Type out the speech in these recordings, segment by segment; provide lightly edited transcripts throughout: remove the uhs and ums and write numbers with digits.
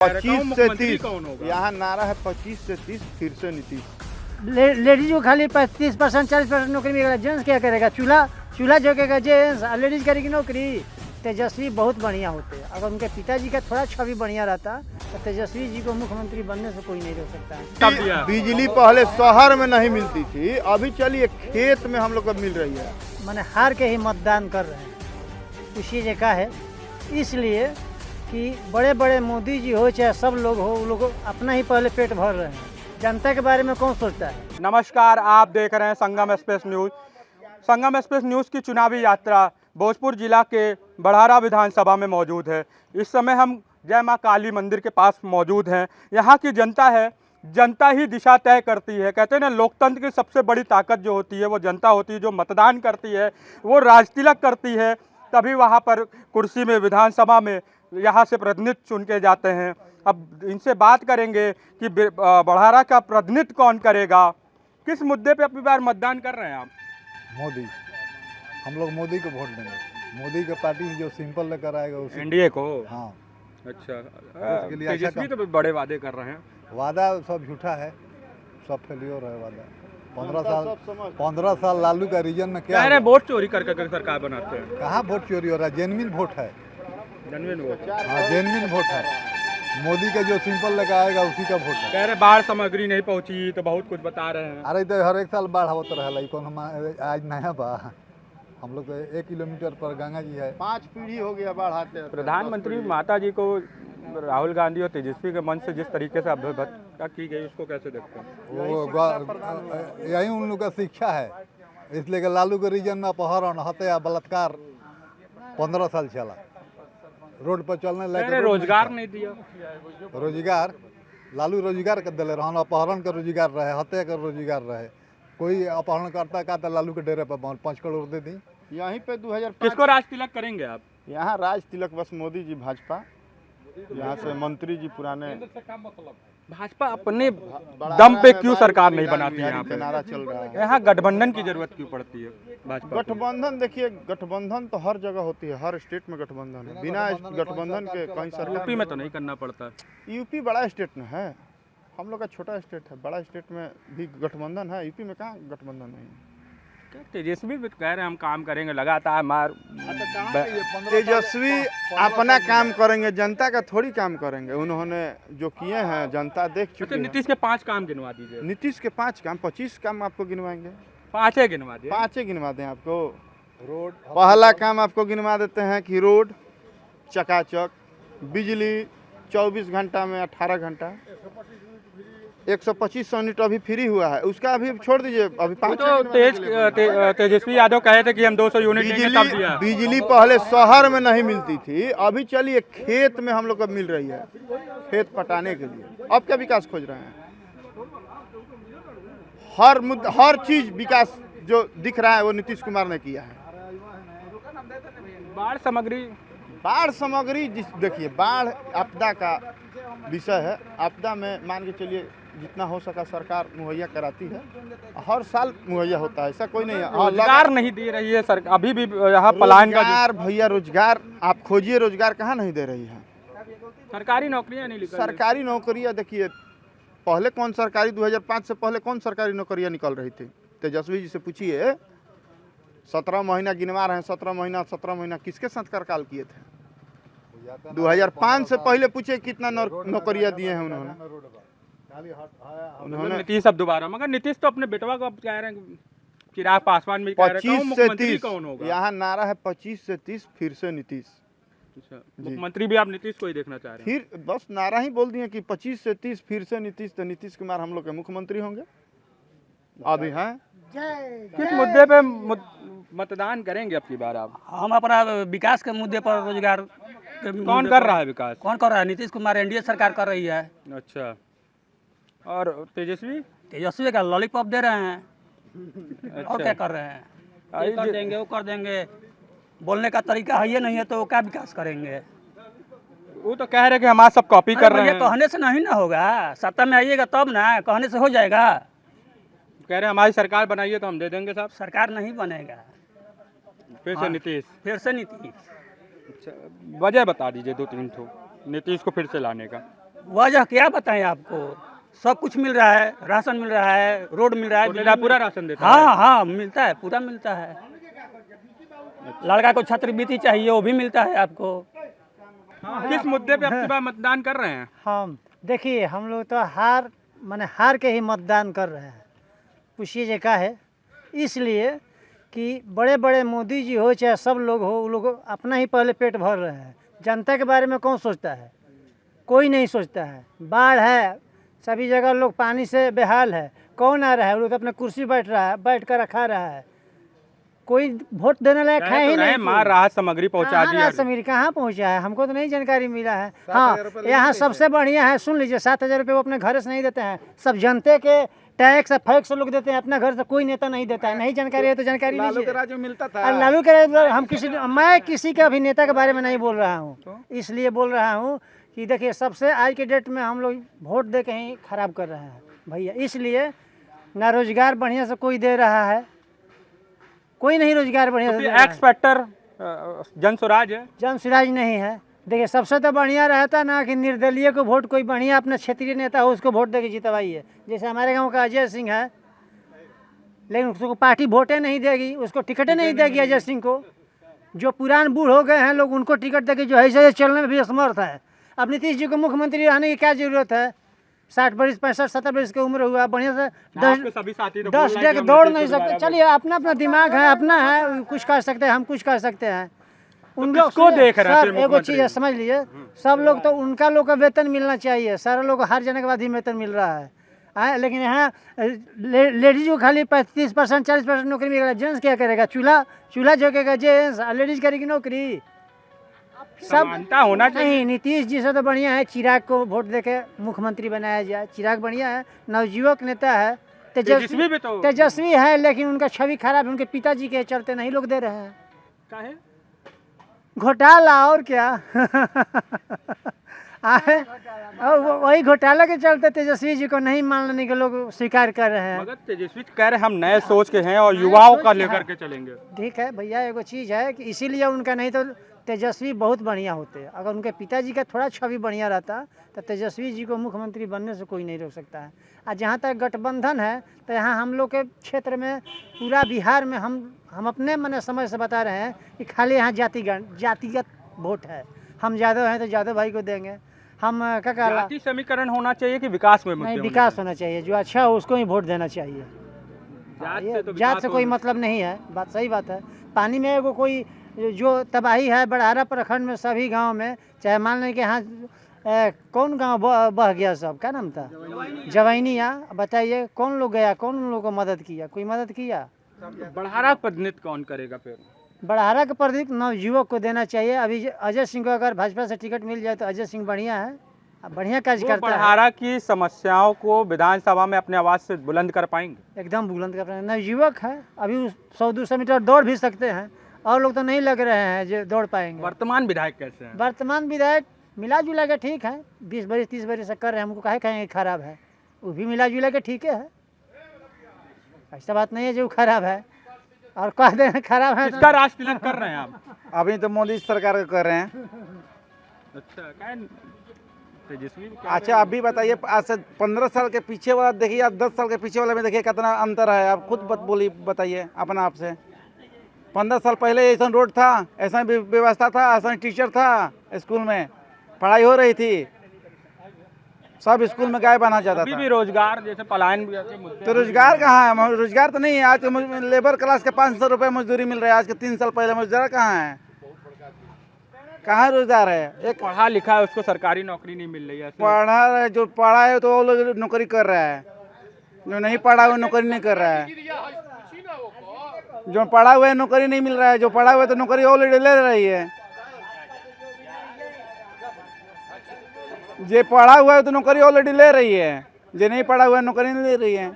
25 से 30 यहाँ नारा है 25 से 30 फिर से नीतीश। लेडीज को खाली 30% 40% नौकरी मिलेगा, जेंट्स क्या करेगा? चूल्हा झोंकेगा जेंट्स, लेडीज करेगी नौकरी। तेजस्वी बहुत बढ़िया होते, अगर उनके पिताजी का थोड़ा छवि बढ़िया रहता तो तेजस्वी जी को मुख्यमंत्री बनने से कोई नहीं रोक सकता है। बिजली पहले शहर में नहीं मिलती थी, अभी चलिए खेत में हम लोग को मिल रही है। मैंने हार के ही मतदान कर रहे हैं इसी जगह है, इसलिए कि बड़े बड़े मोदी जी हो चाहे सब लोग हो, वो लोग अपना ही पहले पेट भर रहे हैं, जनता के बारे में कौन सोचता है। नमस्कार, आप देख रहे हैं संगम एक्सप्रेस न्यूज़। संगम एक्सप्रेस न्यूज़ की चुनावी यात्रा भोजपुर जिला के बढ़ारा विधानसभा में मौजूद है। इस समय हम जय मां काली मंदिर के पास मौजूद हैं। यहाँ की जनता है, जनता ही दिशा तय करती है। कहते हैं ना, लोकतंत्र की सबसे बड़ी ताकत जो होती है वो जनता होती है। जो मतदान करती है वो राजतिलक करती है, तभी वहाँ पर कुर्सी में विधानसभा में यहाँ से प्रतिनिधि चुन के जाते हैं। अब इनसे बात करेंगे कि बढ़ारा का प्रतिनिधित्व कौन करेगा, किस मुद्दे पे अपनी बार मतदान कर रहे हैं आप? मोदी, हम लोग मोदी को वोट देंगे। मोदी का पार्टी जो सिंपल लेकर आएगा उसी एनडीए को। हाँ, अच्छा, उसके लिए तेजस्वी तो बड़े वादे कर रहे हैं। वादा सब झूठा है, सब फेलियर है वादा। 15 साल लालू का रीजन में क्या कह रहे वोट चोरी करके सरकार बनाते हैं। कहाँ वोट चोरी हो रहा है? जेनविन वोट है, जेन्युइन वोट। हाँ जेनविन वोट है। मोदी का जो सिंपल लेकर आएगा उसी का वोट है। कह रहे बाढ़ सामग्री नहीं पहुंची तो बहुत कुछ बता रहे हैं। अरे तो हर एक साल बाढ़ होता रहा, कौन हम आज नया बा। हम लोग तो 1 किलोमीटर पर गंगा जी है, 5 पीढ़ी हो गया बाढ़ आते। प्रधानमंत्री माता जी को राहुल गांधी और तेजस्वी के मन से जिस तरीके से अभ्यर्थना की गई उसको कैसे देखते हैं? वो यही उन लोग का शिक्षा है। इसलिए कि लालू के रीजन में अपहरण, हत्या, बलात्कार 15 साल चला। रोड पर चलने लगे, रोजगार नहीं दिया। रोजगार लालू रोजगार कर दिले रहन, अपहरण का रोजगार रहे, हत्या का रोजगार रहे। कोई अपहरण करता का तो लालू के डेरे पर 5 करोड़ दे दी। यहीं पे 2005 किसको राज तिलक करेंगे आप? यहाँ राज तिलक बस मोदी जी, भाजपा। यहाँ से मंत्री जी पुराने। भाजपा अपने दम पे क्यों सरकार नहीं बनाती है? यहाँ पे नारा चल रहा है, यहाँ गठबंधन की जरूरत क्यों पड़ती है भाजपा? गठबंधन देखिए, गठबंधन तो हर जगह होती है, हर स्टेट में गठबंधन है। बिना गठबंधन के कहीं सरकार यूपी में तो नहीं करना पड़ता। यूपी बड़ा स्टेट में है, हम लोग का छोटा स्टेट है। बड़ा स्टेट में भी गठबंधन है, यूपी में कहाँ गठबंधन नहीं है। तेजस्वी भी कह रहे हैं हम काम करेंगे लगातार। तेजस्वी अपना काम करेंगे, जनता का थोड़ी काम करेंगे। उन्होंने जो किए हैं जनता देख चुकी है। नीतीश के 5 काम गिनवा दीजिए। नीतीश के 5 काम, 25 काम आपको गिनवाएंगे। 5 ही गिनवा दिए। 5 ही गिनवा दें आपको। रोड पहला काम आपको गिनवा देते हैं कि रोड चकाचक, बिजली 24 घंटा में 18 घंटा, 125 यूनिट अभी फ्री हुआ है, उसका अभी छोड़ दीजिए। अभी 5 तो तेजस्वी यादव कहे थे कि हम 200 यूनिट देंगे, तब दिया। बिजली पहले शहर में नहीं मिलती थी, अभी चलिए खेत में हम लोग को मिल रही है, खेत पटाने के लिए। अब क्या विकास खोज रहे हैं? हर चीज विकास जो दिख रहा है वो नीतीश कुमार ने किया है। बाढ़ सामग्री देखिए, बाढ़ आपदा का विषय है। आपदा में मान के चलिए जितना हो सका सरकार मुहैया कराती है, हर साल मुहैया होता है, ऐसा कोई नहीं है। रोजगार नहीं दे रही है सरकार अभी भी। यहाँ पलायन का भैया रोजगार आप खोजिए, रोजगार कहाँ नहीं दे रही है। सरकारी नौकरियाँ नहीं निकल रही। सरकारी नौकरियाँ देखिए, पहले कौन सरकारी 2005 से पहले कौन सरकारी नौकरियाँ निकल रही थी? तेजस्वी जी से पूछिए। 17 महीना गिनवा रहे हैं, 17 महीना किसके साथ करकाल किए थे? 2005 से पहले पूछे कितना नौकरियाँ दिए हैं उन्होंने। नीतीश अब दोबारा, मगर नीतीश तो अपने बेटवा को अब कह रहे हैं, चिराग पासवान भी कह रहे हैं 25 से 30 कौन होगा? यहाँ नारा है 25 से 30 फिर से नीतीश। मुख्यमंत्री भी आप नीतीश को ही देखना चाह रहे हैं? फिर बस नारा ही बोल दिए कि 25 से 30 फिर से नीतीश, तो नीतीश कुमार हम लोग के मुख्यमंत्री होंगे। अभी हैं किस मुद्दे पे मतदान करेंगे अपनी बार आप? हम अपना विकास के मुद्दे पर, रोजगार कौन कर रहा है विकास? कौन कर रहा है? नीतीश कुमार, एनडीए सरकार कर रही है। अच्छा, और तेजस्वी का लॉलीपॉप दे रहे हैं। अच्छा। और क्या कर रहे हैं? ये कर देंगे, वो कर देंगे। बोलने का तरीका है ये नहीं है तो वो क्या विकास करेंगे? वो तो कह रहे हैं कि हमारा सब कॉपी कर रहे हैं। कहने से नहीं ना होगा, सत्ता में आइएगा तब ना, कहने से हो जाएगा। कह रहे हैं हमारी सरकार बनाइए तो हम दे देंगे साहब। सरकार नहीं बनेगा, फिर से नीतीश। फिर से नीतीश। अच्छा, वजह बता दीजिए 2-3 ठो नीतीश को फिर से लाने का। वजह क्या बताएं आपको, सब कुछ मिल रहा है, राशन मिल रहा है, रोड मिल रहा है, तो पूरा राशन देता है? हाँ हाँ मिलता है, पूरा मिलता है। लड़का को छात्रवृत्ति चाहिए वो भी मिलता है आपको। किस मुद्दे पे आपकी बार मतदान कर रहे हैं? हम देखिए हम लोग तो हार के ही मतदान कर रहे हैं। पूछिए जे का है, इसलिए कि बड़े बड़े मोदी जी हो चाहे सब लोग हो, वो लोग अपना ही पहले पेट भर रहे हैं। जनता के बारे में कौन सोचता है? कोई नहीं सोचता है। बाढ़ है, सभी जगह लोग पानी से बेहाल है, कौन आ रहा है? वो लोग अपने कुर्सी बैठ कर रखा रहा है, कोई वोट देने लायक है ही नहीं। मां राहत सामग्री पहुंचा दी। राहत सामग्री कहाँ पहुंचा है? हमको तो नहीं जानकारी मिला है। हाँ, यहाँ सबसे बढ़िया है, सुन लीजिए, 7,000 रुपये वो अपने घर से नहीं देते हैं, सब जनते के टैक्स फैक्स लोग देते हैं, अपना घर से कोई नेता नहीं देता है। नहीं जानकारी है तो जानकारी लालू के लीजिए। राज में मिलता था। लालू के मैं किसी के अभिनेता के बारे में नहीं बोल रहा हूँ, इसलिए बोल रहा हूँ कि देखिए सबसे आज के डेट में हम लोग वोट दे के ही खराब कर रहे हैं भैया। इसलिए ना रोजगार बढ़िया से कोई दे रहा है, कोई नहीं रोजगार बढ़िया से। एक्स फैक्टर जन स्वराज है, जन स्वराज नहीं है। देखिए सबसे तो बढ़िया रहता ना कि निर्दलीय को वोट, कोई बढ़िया अपना क्षेत्रीय नेता हो उसको वोट दे के जितवाइए। जैसे हमारे गांव का अजय सिंह है, लेकिन उसको पार्टी वोटें नहीं देगी, उसको टिकटें नहीं देगी अजय सिंह को। जो पुरान बूढ़ हो गए हैं लोग उनको टिकट देगी, जो ऐसे चलने में भी असमर्थ है। अब नीतीश जी को मुख्यमंत्री रहने की क्या जरूरत है? 60 वर्ष 65-70 वर्ष की उम्र हुआ, बढ़िया से 10 डेग दौड़ नहीं सकते। चलिए अपना अपना दिमाग है, अपना है, कुछ कर सकते हैं, हम कुछ कर सकते हैं। उन लोग किसको देख रहे हैं? सर एगो चीज है, समझ लीजिए, सब लोग तो उनका लोग का वेतन मिलना चाहिए। सारे लोग हार जाने के बाद ही वेतन मिल रहा है। लेकिन यहाँ लेडीज को खाली 35% 40% नौकरी मिलेगा। जेंट्स क्या करेगा? चूल्हा झोंकेगा जेंट्स, लेडीज करेगी नौकरी। सब होना चाहिए। नहीं, नीतीश जी से तो बढ़िया है चिराग को वोट देके मुख्यमंत्री बनाया जाए। चिराग बढ़िया है, नवयुवक नेता है, तेजस्वी है, लेकिन उनका छवि खराब है। उनके पिताजी के चलते नहीं लोग दे रहे हैं। काहे? घोटाला और क्या। वही घोटाला के चलते तेजस्वी जी को नहीं मानने के लोग स्वीकार कर रहे हैं। मगर तेजस्वी कह रहे हम नए सोच के हैं और युवाओं का लेकर के चलेंगे। ठीक है भैया, एगो चीज़ है कि इसीलिए उनका नहीं तो तेजस्वी बहुत बढ़िया होते। अगर उनके पिताजी का थोड़ा छवि बढ़िया रहता तो तेजस्वी जी को मुख्यमंत्री बनने से कोई नहीं रोक सकता है। और जहाँ तक गठबंधन है तो यहाँ हम लोग के क्षेत्र में, पूरा बिहार में हम अपने मन समझ से बता रहे हैं कि खाली यहाँ जातिगत वोट है। हम यादव हैं तो यादव भाई को देंगे। हम क्या जाति समीकरण होना चाहिए कि विकास में? नहीं, विकास होना चाहिए। जो अच्छा हो उसको ही वोट देना चाहिए। जात से कोई मतलब नहीं है, बात सही बात है। पानी में एगो कोई जो तबाही है बड़हारा प्रखंड में, सभी गांव में, चाहे मान लें कि यहाँ कौन गांव बह गया, सब क्या नाम था, जवैनिया। बताइए कौन लोग गया, कौन उन लोगों को मदद किया? कोई मदद किया? बड़हारा प्रतिनिधित्व कौन करेगा फिर? बड़हारा का प्रतिनिधित्व नवयुवक को देना चाहिए। अभी अजय सिंह को अगर भाजपा से टिकट मिल जाए तो अजय सिंह बढ़िया है, बढ़िया कार्य करता है। बड़हारा की समस्याओं को विधानसभा में अपने आवाज से बुलंद कर पाएंगे? एकदम बुलंद कर पाएंगे। नवयुवक है, अभी 100-200 मीटर दौड़ भी सकते हैं, और लोग तो नहीं लग रहे हैं जो दौड़ पाएंगे। वर्तमान विधायक कैसे हैं? वर्तमान विधायक मिला जुला के ठीक है, 20 बरस 30 बरस से कर रहे हैं। हमको काहे कहेंगे खराब है? वो भी मिला जुला के ठीक है, ऐसा बात नहीं है जो खराब है और कह दें खराब है। किसका राज तिलक कर रहे हैं आप? अभी तो मोदी सरकार का कर रहे हैं। अच्छा, तेजस्वी। अच्छा अभी बताइए, आज से 15 साल के पीछे वाला देखिए, आप 10 साल के पीछे वाले में देखिए कितना अंतर है। आप खुद बताइए अपना आप से। 15 साल पहले ऐसा रोड था, ऐसा व्यवस्था था, ऐसा टीचर था, स्कूल में पढ़ाई हो रही थी, सब स्कूल में गाय बना जाता था। भी रोजगार जैसे पलायन तो रोजगार कहाँ है? रोजगार तो नहीं है। आज तो लेबर क्लास के 500 रुपये मजदूरी मिल रहा है, आज के 3 साल पहले रोजगार कहाँ है? कहाँ रोजगार है? एक पढ़ा लिखा है उसको सरकारी नौकरी नहीं मिल रही है। पढ़ा है, जो पढ़ा है तो वो लोग नौकरी कर रहा है, जो नहीं पढ़ा वो नौकरी नहीं कर रहा है। जो पढ़ा हुआ है नौकरी नहीं मिल रहा है, जो पढ़ा हुआ है तो नौकरी ऑलरेडी ले रही है। जो पढ़ा हुआ है तो नौकरी ऑलरेडी ले रही है, जो नहीं पढ़ा हुआ है नौकरी नहीं ले रही है।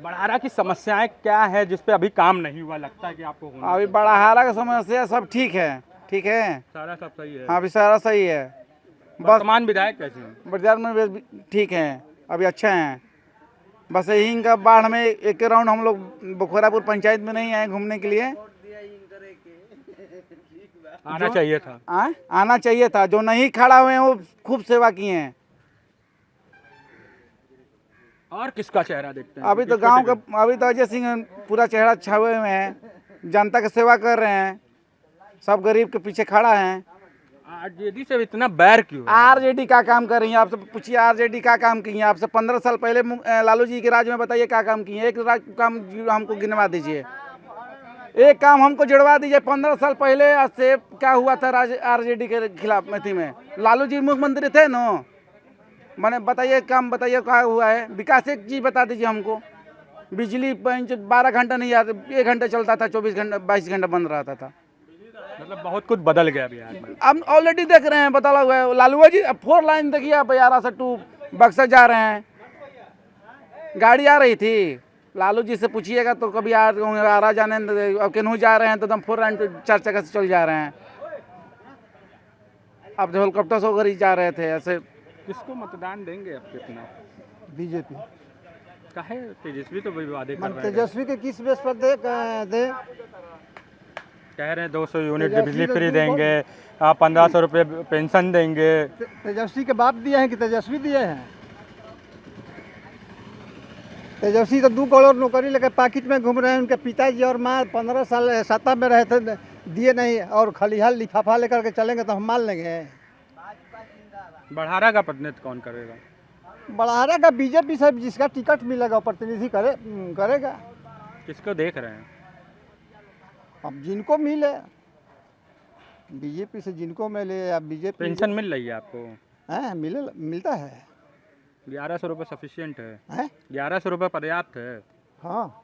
बड़हारा की समस्याएं क्या है जिस पे अभी काम नहीं हुआ, लगता है कि आपको होना? अभी बड़हारा का समस्या सब ठीक है, ठीक है, सारा सब सही है। हाँ अभी सारा सही है। वर्तमान विधायक कैसे हैं? बाजार में ठीक है, अभी अच्छे हैं। बस यही का बाढ़ में एक राउंड हम लोग बखोरापुर पंचायत में नहीं आए घूमने के लिए, आना चाहिए था। आना चाहिए था। जो नहीं खड़ा हुए हैं वो खूब सेवा किए हैं, और किसका चेहरा देखते हैं? अभी तो गांव का, अभी तो अजय सिंह पूरा चेहरा छावे हुए हैं, जनता की सेवा कर रहे हैं, सब गरीब के पीछे खड़ा है। आरजेडी से इतना बैर क्यों है? आरजेडी का काम कर रही है? आपसे पूछिए आरजेडी का काम की है? आपसे 15 साल पहले लालू जी के राज में बताइए क्या काम किए? एक काम हमको गिनवा दीजिए, एक काम हमको जुड़वा दीजिए। 15 साल पहले से क्या हुआ था आरजेडी के खिलाफ में? लालू जी मुख्यमंत्री थे ना, मैंने बताइए काम, बताइए क्या हुआ है विकास? एक चीज बता दीजिए हमको। बिजली 12 घंटा नहीं आता, 1 घंटा चलता था, 24 घंटा 22 घंटा बंद रहता था। मतलब बहुत कुछ बदल गया बिहार में। अब ऑलरेडी देख रहे हैं, बदला हुआ है। लालू जी 4 लाइन देखिए आप, यारा से 2 बक्सर जा रहे हैं, गाड़ी आ रही थी। लालू जी से पूछिएगा तो कभी आ रहा जाने, अब केनहू जा रहे हैं तो एकदम 4 लाइन 4 चक्कर से चल जा रहे हैं। अब तो हेलीकॉप्टर से होकर ही जा रहे थे ऐसे। किसको मतदान देंगे अब कितना? बीजेपी। काहे? तेजस्वी तो वादे कर रहे हैं, तेजस्वी के किस बेस पर दे? कह रहे हैं 200 यूनिट बिजली फ्री देंगे, 1500 रुपये पेंशन देंगे। तेजस्वी के बाप दिए हैं कि तेजस्वी दिए हैं? तेजस्वी तो 2 करोड़ नौकरी लेकर पाकिट में घूम रहे हैं। उनके पिताजी और माँ 15 साल सत्ता में रहे थे, दिए नहीं, और खलिहाल लिफाफा लेकर के चलेंगे तो हम मान लेंगे। बढ़ारा का प्रतिनिधित्व कौन करेगा? बढ़ारा का बीजेपी से जिसका टिकट मिलेगा प्रतिनिधि करेगा। किसको देख रहे हैं? अब जिनको मिले, बीजेपी से जिनको मिले या बीजेपी। पेंशन मिल रही है आपको? हैं, मिलता है। 1100 रुपये सफिशियंट है? हैं? 1100 रुपये पर्याप्त है? हाँ।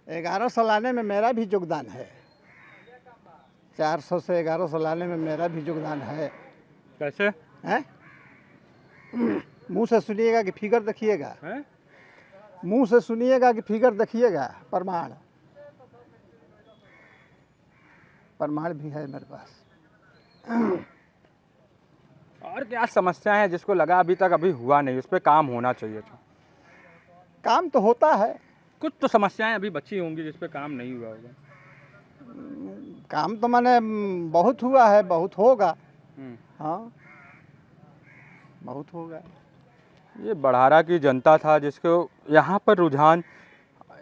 1100 लाने में मेरा भी योगदान है। 400 से 1100 लाने में मेरा भी योगदान है। कैसे हैं? मुंह से सुनिएगा कि फिगर देखिएगा? है? मुंह से सुनिएगा कि फिगर देखिएगा? प्रमाण भी है मेरे पास। और क्या समस्या है जिसको लगा अभी तक अभी हुआ नहीं, उस पर काम होना चाहिए था? काम तो होता है, कुछ तो समस्याएं अभी बची होंगी जिस पे काम नहीं हुआ होगा। काम तो मैंने बहुत हुआ है, बहुत होगा। हाँ, बहुत होगा। ये बढ़ारा की जनता था जिसको यहाँ पर रुझान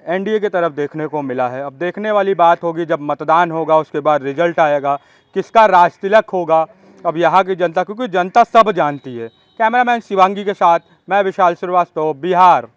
एनडीए की तरफ देखने को मिला है। अब देखने वाली बात होगी जब मतदान होगा, उसके बाद रिजल्ट आएगा, किसका राज तिलक होगा। अब यहाँ की जनता, क्योंकि जनता सब जानती है। कैमरामैन शिवांगी के साथ मैं विशाल श्रीवास्तव, बिहार।